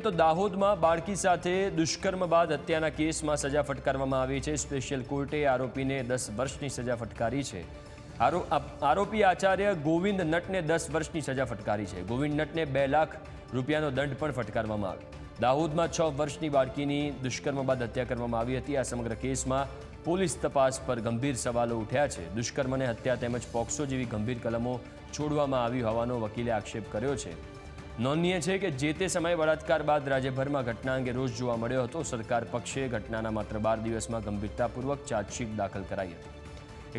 તો દાહોદમાં બાળકી સાથે દુષ્કર્મ બાદ હત્યાના કેસમાં સજા ફટકારવામાં આવી છે। સ્પેશિયલ કોર્ટે આરોપીને 10 વર્ષની સજા ફટકારી છે। આરોપી આચાર્ય ગોવિંદ નટને 10 વર્ષની સજા ફટકારી છે। ગોવિંદ નટને 2 લાખ રૂપિયાનો દંડ પણ ફટકારવામાં આવ્યો। દાહોદમાં 6 વર્ષની બાળકીની દુષ્કર્મ બાદ હત્યા કરવામાં આવી હતી। આ સમગ્ર કેસમાં પોલીસ તપાસ પર ગંભીર સવાલો ઉઠ્યા છે। દુષ્કર્મ અને હત્યા તેમજ પોક્સો જેવી ગંભીર કલમો છોડવામાં આવી હોવાનો વકીલે આક્ષેપ કર્યો છે। નોંધનીય છે કે જે તે સમયે બળાત્કાર બાદ રાજ્યભરમાં ઘટના અંગે રોષ જોવા મળ્યો હતો। સરકાર પક્ષે ઘટનાના માત્ર 12 દિવસમાં ગંભીરતાપૂર્વક ચાર્જશીટ દાખલ કરાઈ હતી।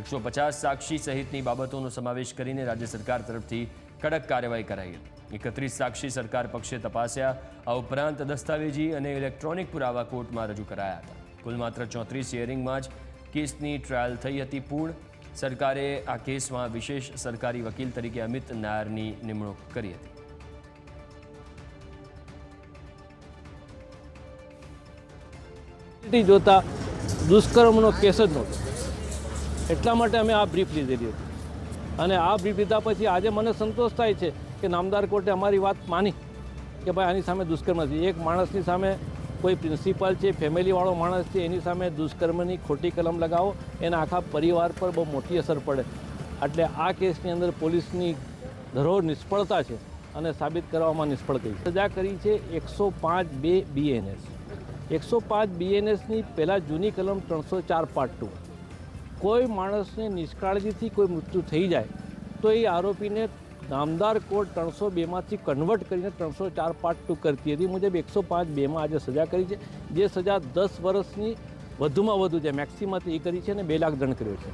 150 સાક્ષી સહિતની બાબતોનો સમાવેશ કરીને રાજ્ય સરકાર તરફથી કડક કાર્યવાહી કરાઈ હતી। 31 સાક્ષી સરકાર પક્ષે તપાસ્યા। આ ઉપરાંત દસ્તાવેજી અને ઇલેક્ટ્રોનિક પુરાવા કોર્ટમાં રજૂ કરાયા હતા। કુલ માત્ર 34 હિયરિંગમાં જ કેસની ટ્રાયલ થઈ હતી। પૂર્ણ સરકારે આ કેસમાં વિશેષ સરકારી વકીલ તરીકે અમિત નાયરની નિમણૂક કરી હતી। જોતા દુષ્કર્મનો કેસ જ નહોતો, એટલા માટે અમે આ બ્રીફ લીધેલી હતી અને આ બ્રીફ લીધા પછી આજે મને સંતોષ થાય છે કે નામદાર કોર્ટે અમારી વાત માની કે ભાઈ આની સામે દુષ્કર્મ નથી। એક માણસની સામે કોઈ પ્રિન્સિપાલ છે, ફેમિલીવાળો માણસ છે, એની સામે દુષ્કર્મની ખોટી કલમ લગાવો, એના આખા પરિવાર પર બહુ મોટી અસર પડે। એટલે આ કેસની અંદર પોલીસની ધરોહર નિષ્ફળતા છે અને સાબિત કરવામાં નિષ્ફળ ગઈ। સજા કરી છે 105(2) BNS। 105 BNSની પહેલાં જૂની કલમ 304 પાર્ટ 2। કોઈ માણસને નિષ્કાળજીથી કોઈ મૃત્યુ થઈ જાય તો એ આરોપીને નામદાર કોર્ટ 302માંથી કન્વર્ટ કરીને 304 પાર્ટ 2 કરતી હતી મુજબ 105(2)માં આજે સજા કરી છે। જે સજા 10 વર્ષની વધુમાં વધુ જે મેક્સિમમ એ કરી છે અને 2 લાખ દંડ કર્યો છે।